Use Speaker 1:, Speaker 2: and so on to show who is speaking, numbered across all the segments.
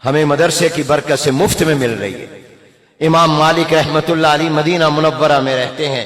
Speaker 1: ہمیں مدرسے کی برکت سے مفت میں مل رہی ہے۔ امام مالک رحمتullah علیہ مدینہ منورہ میں رہتے ہیں۔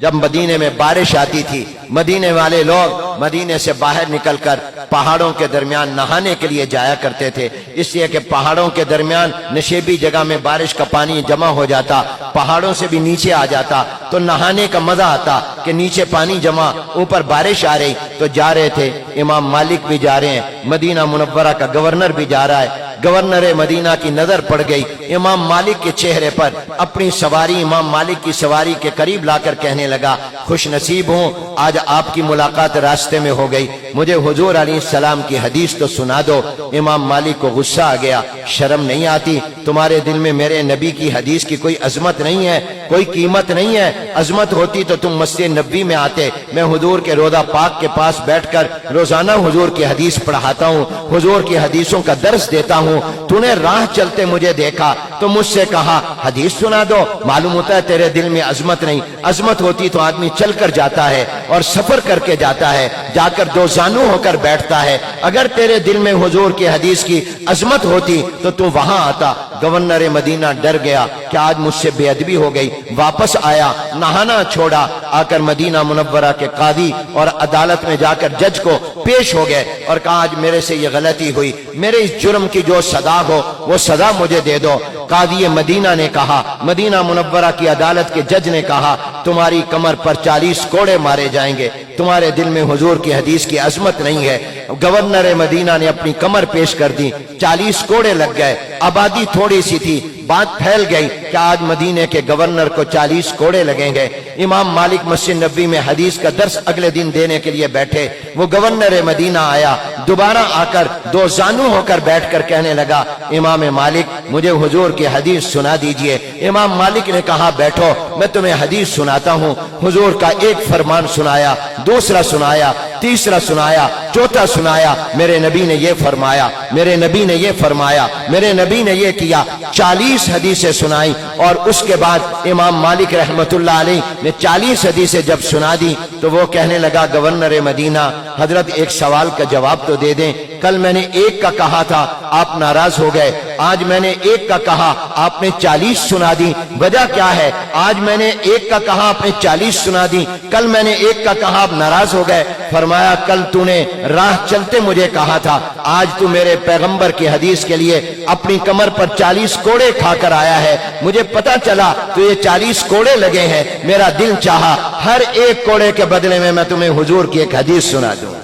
Speaker 1: جب مدینے میں بارش آتی تھی، مدینے والے لوگ مدینے سے باہر نکل کر پہاڑوں کے درمیان نہانے کے لیے جایا کرتے تھے، اس لیے کہ پہاڑوں کے درمیان نشیبی جگہ میں بارش کا پانی جمع ہو جاتا، پہاڑوں سے بھی نیچے آ جاتا تو نہانے کا مزہ آتا کہ نیچے پانی جمع، اوپر بارش آ رہی تو جا رہے تھے۔ امام مالک بھی جا رہے ہیں، مدینہ منورہ کا گورنر بھی جا رہا ہے۔ گورنر مدینہ کی نظر پڑ گئی امام مالک کے چہرے پر، اپنی سواری امام مالک کی سواری کے قریب لا کر کہنے لگا، خوش نصیب ہوں آج آپ کی ملاقات راستے میں ہو گئی، مجھے حضور علیہ السلام کی حدیث تو سنا دو۔ امام مالک کو غصہ آ گیا، شرم نہیں آتی تمہارے دل میں میرے نبی کی حدیث کی کوئی عظمت نہیں ہے، کوئی قیمت نہیں ہے؟ عظمت ہوتی تو تم مسجد نبوی میں آتے، میں حضور کے روضہ پاک کے پاس بیٹھ کر روزانہ حضور کی حدیث پڑھاتا ہوں، حضور کی حدیثوں کا درس دیتا ہوں۔ تو نے راہ چلتے مجھے دیکھا تو مجھ سے کہا حدیث سنا دو، معلوم ہوتا ہے تیرے دل میں عظمت نہیں۔ عظمت ہوتی تو آدمی چل کر جاتا ہے اور سفر کر کے جاتا ہے، جا کر دو زانو ہو کر بیٹھتا ہے۔ اگر تیرے دل میں حضور کی حدیث کی عظمت ہوتی تو وہاں آتا۔ گورنر مدینہ ڈر گیا کہ آج مجھ سے بے ادبی ہو گئی، واپس آیا، نہانا چھوڑا، آ کر مدینہ منورہ کے قاضی اور عدالت میں جا کر جج کو پیش ہو گئے اور کہا آج میرے سے یہ غلطی ہوئی، میرے اس جرم کی جو سزا ہو وہ سزا مجھے دے دو۔ قاضی مدینہ نے کہا، مدینہ منورہ کی عدالت کے جج نے کہا تمہاری کمر پر 40 کوڑے مارے جائیں گے، تمہارے دل میں حضور کی حدیث کی عظمت نہیں ہے۔ گورنر مدینہ نے اپنی کمر پیش کر دی، 40 کوڑے لگ گئے۔ آبادی تھوڑی سی تھی، بات پھیل گئی کہ آج مدینے کے گورنر کو 40 کوڑے لگیں گے۔ امام مالک مسجد نبوی میں حدیث کا درس اگلے دن دینے کے لیے بیٹھے، وہ گورنر مدینہ آیا، دوبارہ آ کر دو زانو ہو کر بیٹھ کر کہنے لگا امام مالک مجھے حضور کی حدیث سنا دیجئے۔ امام مالک نے کہا بیٹھو میں تمہیں حدیث سناتا ہوں۔ حضور کا ایک فرمان سنایا، دوسرا سنایا، تیسرا سنایا، چوتھا سنایا، میرے نبی نے یہ فرمایا، میرے نبی نے یہ فرمایا، میرے نبی نے یہ کیا۔ 40 حدیثیں سنائی اور اس کے بعد امام مالک رحمتullah علیہ نے 40 حدیثیں جب سنا دی تو وہ کہنے لگا گورنر مدینہ حضرت ایک سوال کا جواب تو دے دیں، کل میں نے ایک کا کہا تھا آپ ناراض ہو گئے، آج میں نے ایک کا کہا آپ نے 40 سنا دی، وجہ کیا ہے؟ آج میں نے ایک کا کہا آپ نے 40 سنا دی، کل میں نے ایک کا کہا آپ ناراض ہو گئے۔ فرمایا کل تو نے راہ چلتے مجھے کہا تھا، آج تو میرے پیغمبر کی حدیث کے لیے اپنی کمر پر 40 کوڑے کھا کر آیا ہے، مجھے پتا چلا تو یہ 40 کوڑے لگے ہیں، میرا دل چاہا ہر ایک کوڑے کے بدلے میں تمہیں حضور کی ایک حدیث سنا دوں۔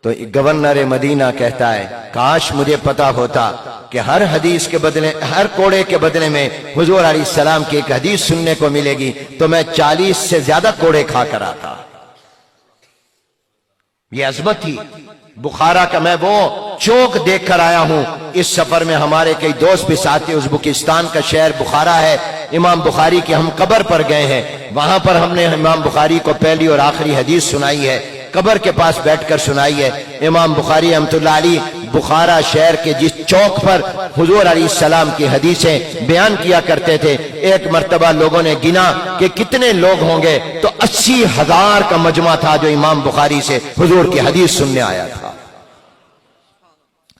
Speaker 1: تو گورنر مدینہ کہتا ہے کاش مجھے پتا ہوتا کہ ہر حدیث کے بدلے، ہر کوڑے کے بدلے میں حضور علیہ السلام کی ایک حدیث سننے کو ملے گی تو میں 40 سے زیادہ کوڑے کھا کر آتا۔ یہ عظمت تھی بخارا کا۔ میں وہ چوک دیکھ کر آیا ہوں، اس سفر میں ہمارے کئی دوست بھی ساتھ تھے۔ ازبکستان کا شہر بخارا ہے، امام بخاری کی ہم قبر پر گئے ہیں، وہاں پر ہم نے امام بخاری کو پہلی اور آخری حدیث سنائی ہے، قبر کے پاس بیٹھ کر سنائی ہے۔ امام بخاری رحمتullah علیہ بخارا شہر کے جس چوک پر حضور علیہ السلام کی حدیثیں بیان کیا کرتے تھے، ایک مرتبہ لوگوں نے گنا کہ کتنے لوگ ہوں گے تو 80,000 کا مجمع تھا جو امام بخاری سے حضور کی حدیث سننے آیا تھا۔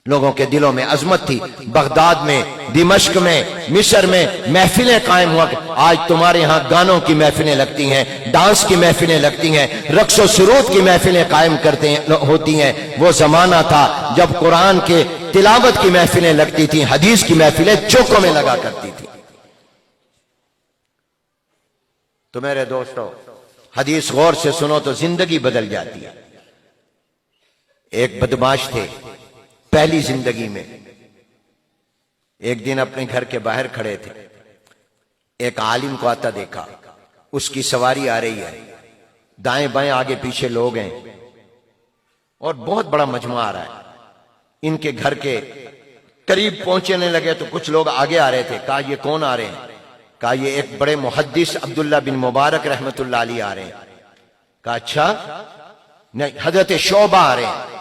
Speaker 1: لوگوں کے دلوں میں عظمت تھی۔ بغداد میں، دمشق میں، مصر میں محفلیں قائم ہوا۔ آج تمہارے ہاں گانوں کی محفلیں لگتی ہیں، ڈانس کی محفلیں لگتی ہیں، رقص و سرود کی محفلیں قائم ہوتی ہیں۔ وہ زمانہ تھا جب قرآن کے تلاوت کی محفلیں لگتی تھیں، حدیث کی محفلیں چوکوں میں لگا کرتی تھی۔ تو میرے دوستو حدیث غور سے سنو تو زندگی بدل جاتی ہے۔ ایک بدمعاش تھے پہلی زندگی میں، ایک دن اپنے گھر کے باہر کھڑے تھے، ایک عالم کو آتا دیکھا، اس کی سواری آ رہی ہے، دائیں بائیں آگے پیچھے لوگ ہیں اور بہت بڑا مجمع آ رہا ہے۔ ان کے گھر کے قریب پہنچنے لگے تو کچھ لوگ آگے آ رہے تھے، کہا یہ کون آ رہے ہیں؟ کہا یہ ایک بڑے محدث عبداللہ بن مبارک رحمتullah علیہ آ رہے ہیں۔ کہا اچھا، نہیں حضرت شعبہ آ رہے ہیں،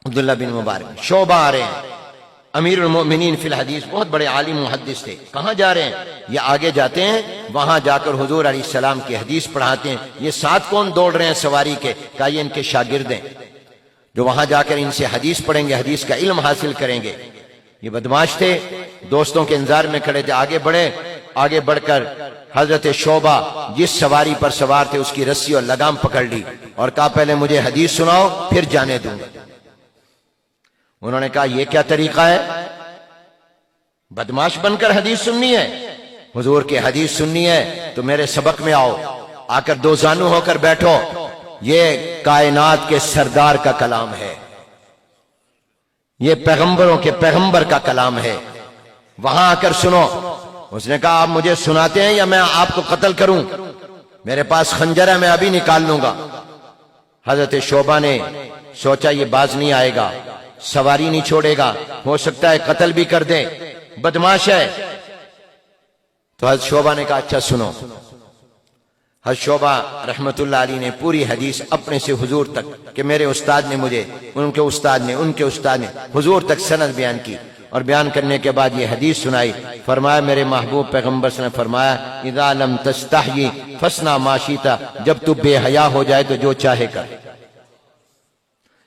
Speaker 1: عبداللہ بن مبارک شعبہ آ رہے ہیں، امیر المؤمنین فی الحدیث، بہت بڑے عالم محدث تھے۔ کہاں جا رہے ہیں؟ یہ آگے جاتے ہیں، وہاں جا کر حضور علیہ السلام کی حدیث پڑھاتے ہیں۔ یہ ساتھ کون دوڑ رہے ہیں سواری کے؟ کہا یہ ان کے شاگرد ہیں۔ جو وہاں جا کر ان سے حدیث پڑھیں گے، حدیث کا علم حاصل کریں گے۔ یہ بدماش تھے، دوستوں کے انتظار میں کھڑے تھے، آگے بڑھے، آگے بڑھ کر حضرت شعبہ جس سواری پر سوار تھے اس کی رسی اور لگام پکڑ لی اور کہا پہلے مجھے حدیث سناؤ پھر جانے دوں گا۔ انہوں نے کہا یہ کیا طریقہ ہے، بدماش بن کر حدیث سننی ہے؟ حضور کی حدیث سننی ہے تو میرے سبق میں آؤ، آ کر دو زانو ہو کر بیٹھو، یہ کائنات کے سردار کا کلام ہے، یہ پیغمبروں کے پیغمبر کا کلام ہے، وہاں آ کر سنو۔ اس نے کہا آپ مجھے سناتے ہیں یا میں آپ کو قتل کروں؟ میرے پاس خنجر ہے، میں ابھی نکال لوں گا۔ حضرت شعبہ نے سوچا یہ باز نہیں آئے گا، سواری نہیں چھوڑے گا، ہو سکتا ہے قتل بھی کر دے، بدماش ہے۔ تو حضرت شعبہ نے کہا اچھا سنو۔ حضرت شعبہ رحمت اللہ علیہ نے پوری حدیث اپنے سے حضور تک، کہ میرے استاد نے مجھے، ان کے استاد نے، ان کے استاد نے، حضور تک سند بیان کی، اور بیان کرنے کے بعد یہ حدیث سنائی۔ فرمایا میرے محبوب پیغمبر صلی اللہ علیہ وسلم نے فرمایا اذا لم تستحی فاصنع ما شئت، جب تو بے حیا ہو جائے تو جو چاہے کر،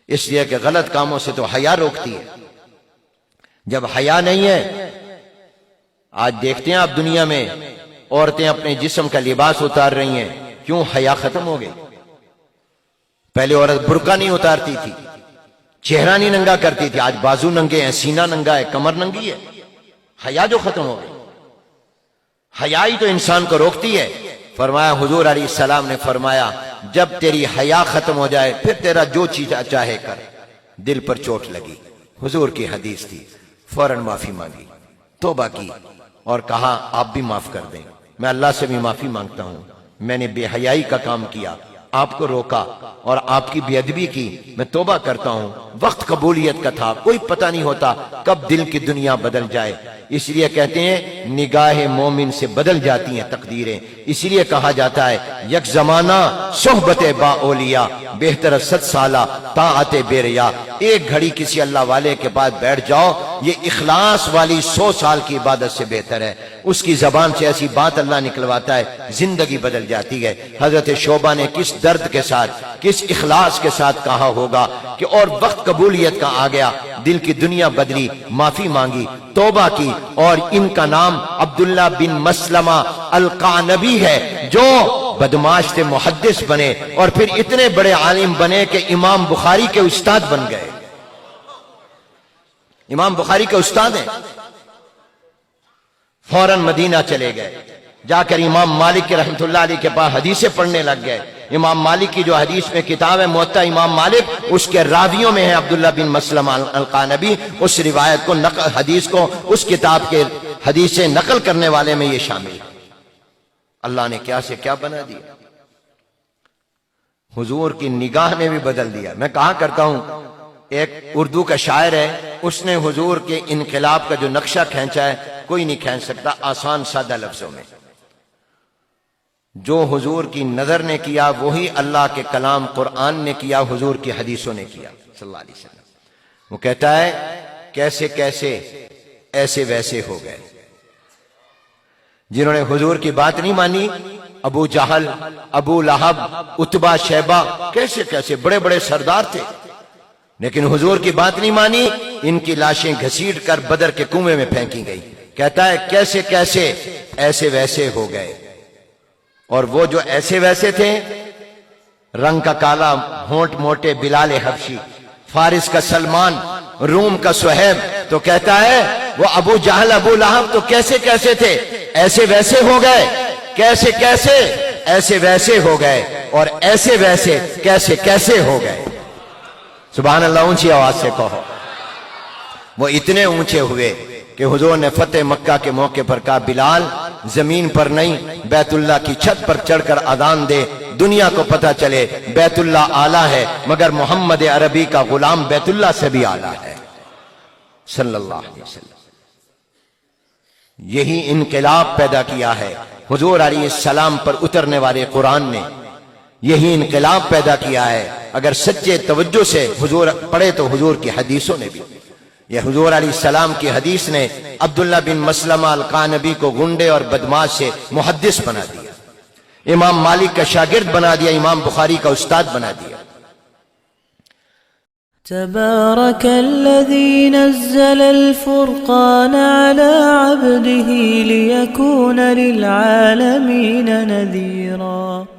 Speaker 1: اس لیے کہ غلط کاموں سے تو حیا روکتی ہے۔ جب حیا نہیں ہے، آج دیکھتے ہیں آپ دنیا میں عورتیں اپنے جسم کا لباس اتار رہی ہیں، کیوں؟ حیا ختم ہو گئی۔ پہلے عورت برقع نہیں اتارتی تھی، چہرہ نہیں ننگا کرتی تھی، آج بازو ننگے ہیں، سینہ ننگا ہے، کمر ننگی ہے، حیا جو ختم ہو گئی۔ حیا ہی تو انسان کو روکتی ہے۔ فرمایا حضور علیہ السلام نے فرمایا جب تیری حیا ختم ہو جائے پھر تیرا جو چیز چاہے کر۔ دل پر چوٹ لگی، حضور کی حدیث تھی، فوراً معافی مانگی، توبہ کی اور کہا آپ بھی معاف کر دیں، میں اللہ سے بھی معافی مانگتا ہوں، میں نے بے حیائی کا کام کیا، آپ کو روکا اور آپ کی بے ادبی کی، میں توبہ کرتا ہوں۔ وقت قبولیت کا تھا، کوئی پتہ نہیں ہوتا کب دل کی دنیا بدل جائے، اس لیے کہتے ہیں نگاہ مومن سے بدل جاتی ہیں تقدیریں، اس لیے کہا جاتا ہے یک زمانہ صحبت با اولیاء بہتر 100 سالہ طاعت بے ریا۔ ایک گھڑی کسی اللہ والے کے پاس بیٹھ جاؤ، یہ اخلاص والی 100 سال کی عبادت سے بہتر ہے۔ اس کی زبان سے ایسی بات اللہ نکلواتا ہے، زندگی بدل جاتی ہے۔ حضرت شعبہ نے کس درد کے ساتھ، کس اخلاص کے ساتھ کہا ہوگا کہ اور وقت قبولیت کا آ گیا، دل کی دنیا بدلی، معافی مانگی، توبہ کی، اور ان کا نام عبداللہ بن مسلمہ القعنبی ہے، جو بدماش سے محدث بنے اور پھر اتنے بڑے عالم بنے کہ امام بخاری کے استاد بن گئے۔ امام بخاری کے استاد ہیں۔ فوراً مدینہ چلے گئے، جا کر امام مالک رحمت اللہ علیہ کے پاس حدیثیں پڑھنے لگ گئے۔ امام مالک کی جو حدیث میں کتاب ہے موطا امام مالک، اس کے راویوں میں ہے عبداللہ بن مسلمہ القعنبی۔ اس روایت کو حدیث کو اس کتاب کے حدیث سے نقل کرنے والے میں یہ شامل ہے۔ اللہ نے کیا سے کیا بنا دیا، حضور کی نگاہ نے بھی بدل دیا۔ میں کہا کرتا ہوں، ایک اردو کا شاعر ہے، اس نے حضور کے انقلاب کا جو نقشہ کھینچا ہے کوئی نہیں کھینچ سکتا آسان سادہ لفظوں میں۔ جو حضور کی نظر نے کیا وہی اللہ کے کلام قرآن نے کیا، حضور کی حدیثوں نے کیا صلی اللہ علیہ وسلم۔ وہ کہتا ہے کیسے کیسے ایسے ویسے ہو گئے، جنہوں نے حضور کی بات نہیں مانی، ابو جہل، ابو لہب، عتبہ، شیبہ، کیسے کیسے بڑے بڑے سردار تھے، لیکن حضور کی بات نہیں مانی، ان کی لاشیں گھسیٹ کر بدر کے کنویں میں پھینکی گئی۔ کہتا ہے کیسے کیسے ایسے ویسے ہو گئے، اور وہ جو ایسے ویسے تھے، رنگ کا کالا، ہونٹ موٹے بلال حبشی، فارس کا سلمان، روم کا سہیب، تو کہتا ہے وہ ابو جہل، ابو لہب تو کیسے کیسے تھے، ایسے ویسے ہو گئے، کیسے کیسے ایسے ویسے ہو گئے، اور ایسے ویسے کیسے کیسے ہو گئے۔ سبحان اللہ، اونچی آواز سے کہو۔ وہ اتنے اونچے ہوئے کہ حضور نے فتح مکہ کے موقع پر کہا بلال زمین پر نہیں بیت اللہ کی چھت پر چڑھ کر اذان دے، دنیا کو پتہ چلے بیت اللہ اعلیٰ ہے، مگر محمد عربی کا غلام بیت اللہ سے بھی اعلیٰ ہے صلی اللہ علیہ وسلم۔ یہی انقلاب پیدا کیا ہے حضور علیہ السلام پر اترنے والے قرآن نے، یہی انقلاب پیدا کیا ہے۔ اگر سچے توجہ سے حضور پڑھے تو حضور کی حدیثوں نے بھی، یہ حضور علیہ السلام کی حدیث نے عبداللہ بن مسلمہ القعنبی کو گنڈے اور بدماش سے محدث بنا دیا، امام مالک کا شاگرد بنا دیا، امام بخاری کا استاد بنا دیا۔
Speaker 2: تبارك الذي نزل الفرقان على عبده ليكون للعالمين نذيرا